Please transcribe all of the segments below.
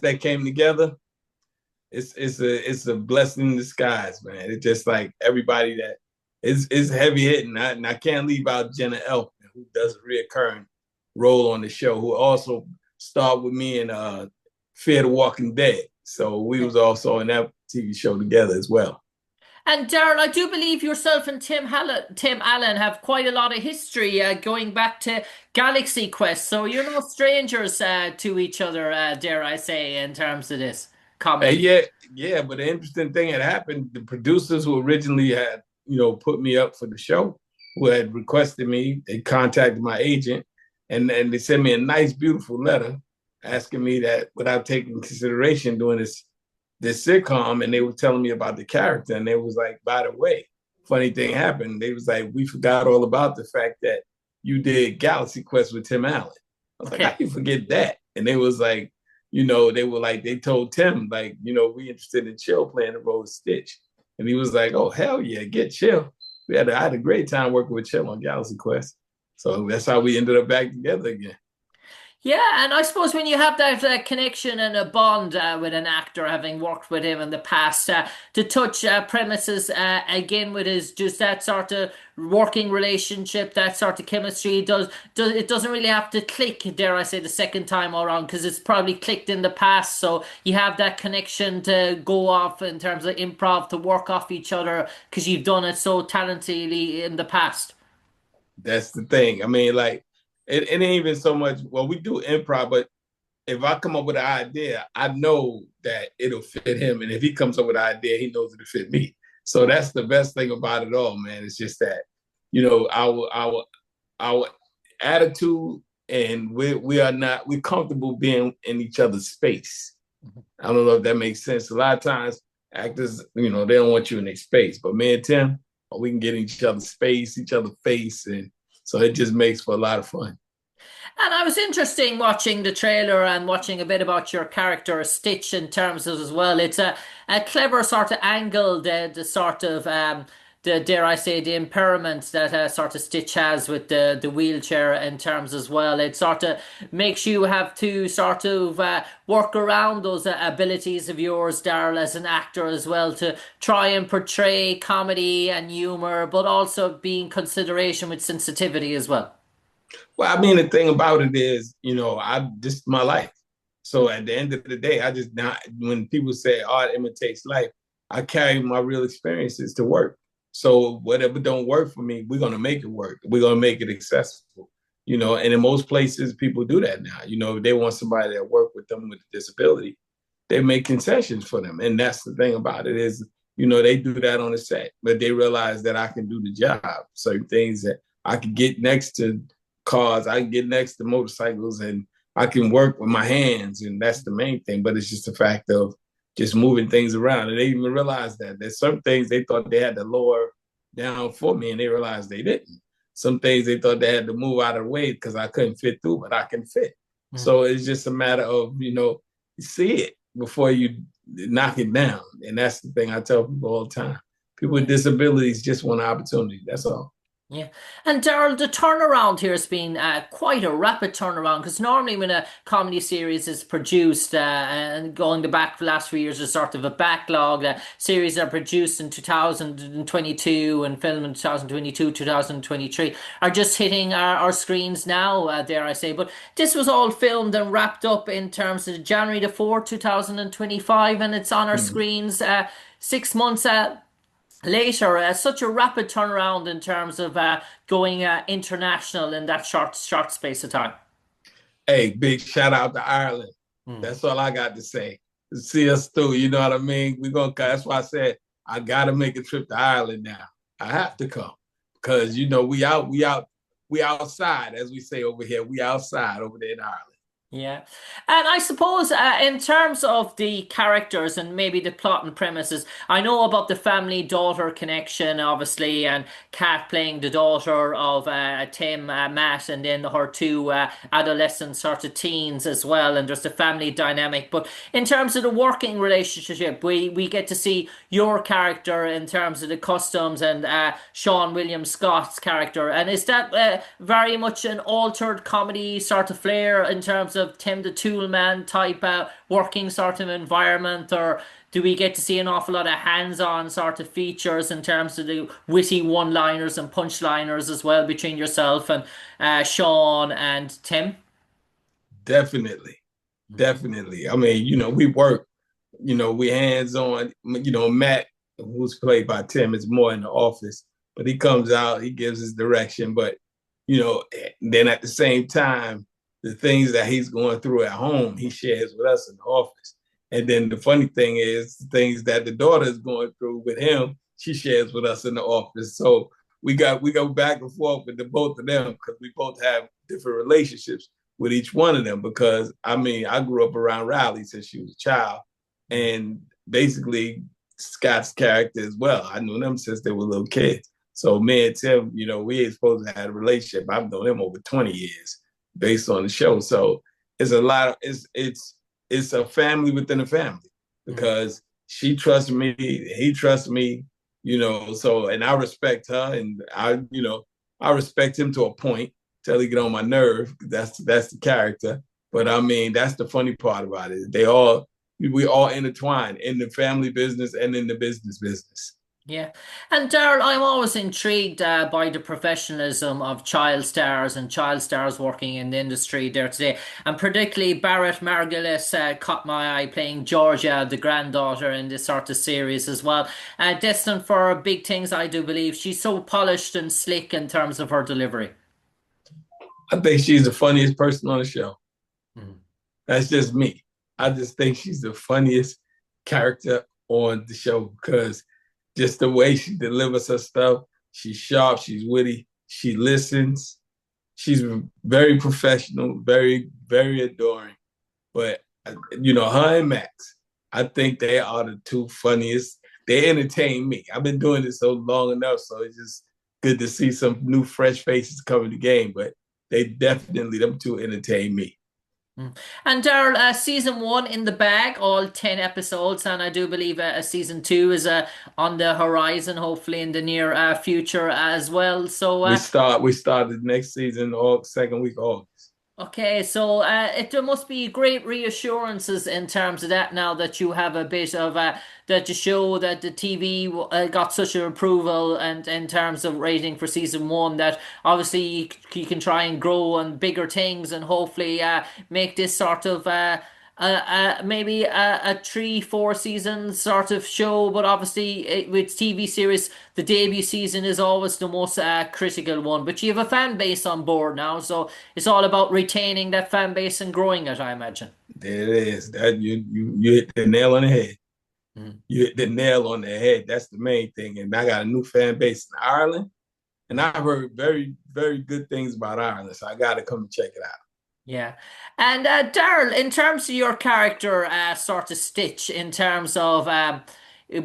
that came together, it's a blessing in disguise, man. It's just like everybody that is heavy hitting. And I can't leave out Jenna Elfman, who does a reoccurring role on the show, who also starred with me in Fear the Walking Dead. So we was also in that TV show together as well. And Daryl, I do believe yourself and Tim Allen have quite a lot of history going back to Galaxy Quest. So you're no strangers to each other, dare I say, in terms of this comedy. Yeah, yeah. But the interesting thing had happened. The producers who originally had, put me up for the show, who had requested me, they contacted my agent, and they sent me a nice, beautiful letter asking me that without taking consideration doing this sitcom, and they were telling me about the character, and they was like, by the way, funny thing happened. They was like, we forgot all about the fact that you did Galaxy Quest with Tim Allen. I was like, how Okay. you forget that? And they was like, they were like, they told Tim, like, we interested in Chill playing the role of Stitch. And he was like, oh, hell yeah, get Chill. I had a great time working with Chill on Galaxy Quest. So that's how we ended up back together again. Yeah, and I suppose when you have that connection and a bond with an actor, having worked with him in the past, to touch premises again with his just that sort of working relationship, that sort of chemistry, does it doesn't really have to click, dare I say, the second time around because it's probably clicked in the past. So you have that connection to go off in terms of improv to work off each other because you've done it so talentedly in the past. That's the thing. I mean, like, it ain't even so much, well, we do improv, but if I come up with an idea, I know that it'll fit him. And if he comes up with an idea, he knows it'll fit me. So that's the best thing about it all, man. It's just that, our attitude, and we are not, we're comfortable being in each other's space. I don't know if that makes sense. A lot of times actors, they don't want you in their space. But me and Tim, we can get in each other's space, each other's face. And so it just makes for a lot of fun. And I was interesting watching the trailer and watching a bit about your character Stitch in terms of as well. It's a clever sort of angle, the sort of the dare I say the impairment that sort of Stitch has with the wheelchair in terms as well. It sort of makes you have to sort of work around those abilities of yours, Daryl, as an actor as well, to try and portray comedy and humor, but also being consideration with sensitivity as well. Well, I mean, the thing about it is, I this is my life. So at the end of the day, I just not when people say art imitates life, I carry my real experiences to work. So whatever don't work for me, we're gonna make it work. We're gonna make it accessible. And in most places, people do that now. If they want somebody that work with them with a disability, they make concessions for them. And that's the thing about it is, they do that on the set, but they realize that I can do the job. Certain things that I can get next to cars, I can get next to motorcycles, and I can work with my hands. And that's the main thing. But it's just the fact of just moving things around. And they even realized that there's some things they thought they had to lower down for me, and they realized they didn't. Some things they thought they had to move out of the way because I couldn't fit through, but I can fit. So it's just a matter of, see it before you knock it down. And that's the thing I tell people all the time. People with disabilities just want an opportunity. That's all. Yeah. And Daryl, the turnaround here has been quite a rapid turnaround because normally when a comedy series is produced and going back the last few years is sort of a backlog, series are produced in 2022 and filmed in 2022, 2023 are just hitting our screens now, dare I say. But this was all filmed and wrapped up in terms of January the 4th, 2025, and it's on our Mhm. screens 6 months later, such a rapid turnaround in terms of going international in that short space of time. Hey, big shout out to Ireland. Hmm. That's all I got to say. See us through. You know what I mean? We're gonna. That's why I said I gotta make a trip to Ireland now. I have to come because we outside, as we say over here. We outside over there in Ireland. Yeah. And I suppose in terms of the characters and maybe the plot and premises, I know about the family daughter connection, obviously, and Kat playing the daughter of Tim, Matt, and then her two adolescent sort of teens as well, and there's the family dynamic. But in terms of the working relationship, we get to see your character in terms of the customs and Sean William Scott's character. And is that very much an altered comedy sort of flair in terms of of Tim the Toolman type working sort of environment, or do we get to see an awful lot of hands-on sort of features in terms of the witty one-liners and punchliners as well between yourself and Sean and Tim? Definitely, definitely. I mean, we work, we hands on. Matt, who's played by Tim, is more in the office, but he comes out, he gives his direction. But then at the same time, the things that he's going through at home, he shares with us in the office. And then the funny thing is, the things that the daughter is going through with him, she shares with us in the office. So we go back and forth with the both of them because we both have different relationships with each one of them. Because I mean, I grew up around Riley since she was a child, and basically Scott's character as well. I knew them since they were little kids. So me and Tim, we ain't supposed to have a relationship. I've known him over 20 years based on the show. So it's a lot of it's a family within a family because she trusts me, he trusts me, so and I respect her and I respect him to a point till he get on my nerve. That's the character. But I mean, that's the funny part about it. We all intertwine in the family business and in the business. Yeah. And Daryl, I'm always intrigued by the professionalism of child stars and child stars working in the industry there today. And particularly Barrett Margulis caught my eye playing Georgia, the granddaughter in this sort of series as well. Destined for big things, I do believe. She's so polished and slick in terms of her delivery. I think she's the funniest person on the show. Mhm. That's just me. I just think she's the funniest character on the show because just the way she delivers her stuff, she's sharp, she's witty, she listens, she's very professional, very, very adoring. But her and Max, I think they are the two funniest. They entertain me. I've been doing this so long enough, so it's just good to see some new, fresh faces come in the game. But they definitely, them two entertain me. And Daryl, season one in the bag, all 10 episodes, and I do believe season two is on the horizon, hopefully in the near future as well. So we start the next season, all second week of August. okay, so there must be great reassurances in terms of that now that you have a bit of that to show that the TV got such an approval and in terms of rating for season one that obviously you can try and grow on bigger things and hopefully make this sort of maybe a 3-4 season sort of show, but obviously with TV series, the debut season is always the most critical one. But you have a fan base on board now, so it's all about retaining that fan base and growing it, I imagine. There it is. That you hit the nail on the head. You hit the nail on the head. That's the main thing. And I got a new fan base in Ireland, and I've heard very, very good things about Ireland, so I got to come and check it out. Yeah. And Daryl, in terms of your character, sort of Stitch, in terms of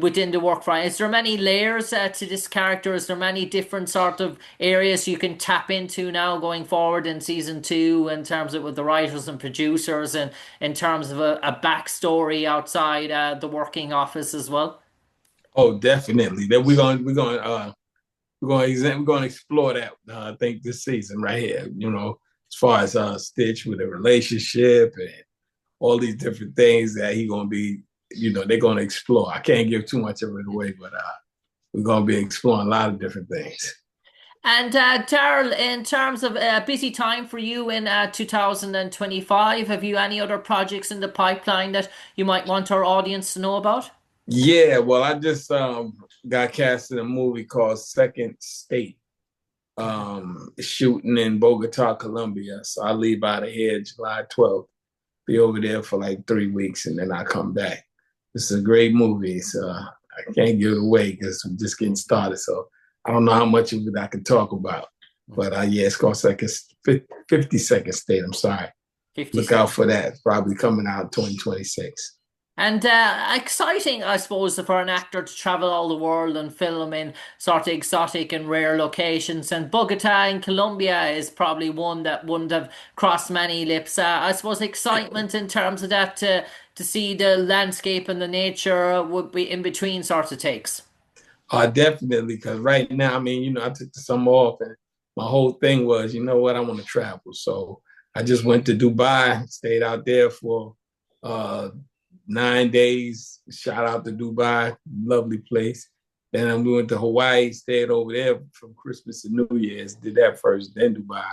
within the work front, is there many layers to this character? Is there many different sort of areas you can tap into now going forward in season two in terms of with the writers and producers and in terms of a backstory outside the working office as well? Oh, definitely. That we're going to explore that. I think this season right here. As far as Stitch with a relationship and all these different things that he gonna be, they're gonna explore. I can't give too much of it away, but we're gonna be exploring a lot of different things. And Daryl, in terms of a busy time for you in 2025, have you any other projects in the pipeline that you might want our audience to know about? Yeah, well, I just got cast in a movie called Second State, shooting in Bogota, Colombia. So I leave out of here July 12th, be over there for like 3 weeks, and then I come back. It's a great movie. So I can't give it away because we're just getting started. So I don't know how much of it I can talk about. But yeah, it's called 52nd State. I'm sorry. 50 Look out for that. It's probably coming out 2026. And exciting, I suppose, for an actor to travel all the world and film in sort of exotic and rare locations. And Bogota in Colombia is probably one that wouldn't have crossed many lips. I suppose excitement in terms of that to see the landscape and the nature would be in between sort of takes. Definitely, because right now, I mean, I took the summer off and my whole thing was, you know what, I want to travel. So I just went to Dubai, stayed out there for uh, 9 days. Shout out to Dubai, lovely place. Then we went to Hawaii, stayed over there from Christmas to New Year's. Did that first, then Dubai.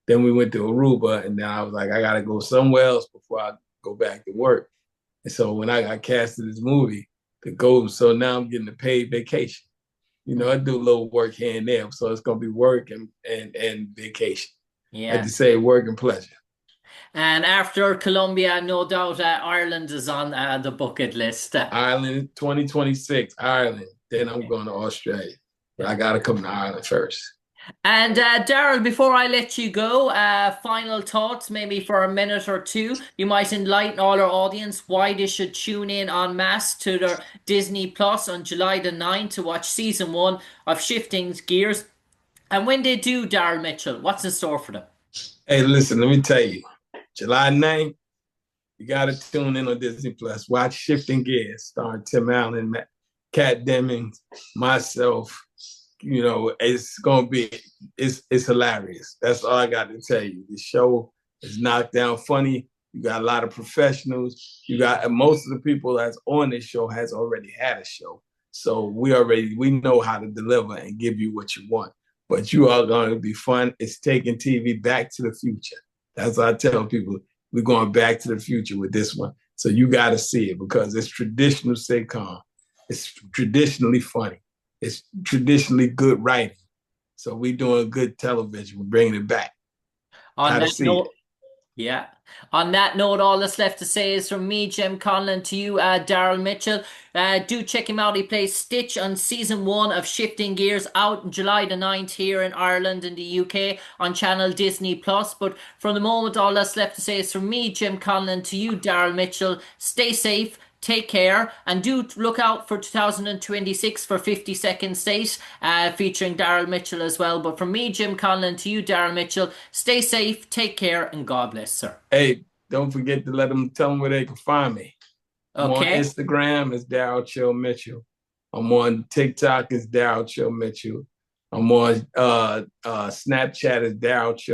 Then we went to Aruba, and then I was like, I gotta go somewhere else before I go back to work. And so when I got cast in this movie, to go, so now I'm getting a paid vacation. I do a little work here and there, so it's gonna be work and vacation. I had Yeah. to say work and pleasure. And after Colombia, no doubt Ireland is on the bucket list. Ireland 2026, Ireland. Then I'm going to Australia. But I got to come to Ireland first. And Daryl, before I let you go, final thoughts, maybe for a minute or two. You might enlighten all our audience why they should tune in en masse to their Disney Plus on July the 9th to watch season 1 of Shifting Gears. And when they do, Daryl Mitchell, what's in store for them? Hey, listen, let me tell you. July 9th, you got to tune in on Disney Plus. Watch Shifting Gears, starring Tim Allen, Kat Dennings, myself. It's gonna be it's hilarious. That's all I got to tell you. The show is knocked down funny. You got a lot of professionals. You got most of the people that's on this show has already had a show. So we know how to deliver and give you what you want. But you are going to be fun. It's taking TV back to the future. That's what I tell people. We're going back to the future with this one. So you got to see it because it's traditional sitcom. It's traditionally funny. It's traditionally good writing. So we're doing good television. We're bringing it back. On that note, yeah. On that note, all that's left to say is from me, Jim Conlan, to you, Daryl Mitchell. Do check him out. He plays Stitch on season 1 of Shifting Gears, out on July the 9th here in Ireland and the UK on channel Disney Plus. But for the moment, all that's left to say is from me, Jim Conlan, to you, Daryl Mitchell. Stay safe. Take care, and do look out for 2026 for 52nd State, featuring Daryl Mitchell as well. But from me, Jim Conlan, to you, Daryl Mitchell, stay safe, take care, and God bless, sir. Hey, don't forget to tell them where they can find me. I'm on Instagram as Daryl Chill Mitchell. I'm on TikTok as Daryl Chill Mitchell. I'm on Snapchat as Daryl Chill.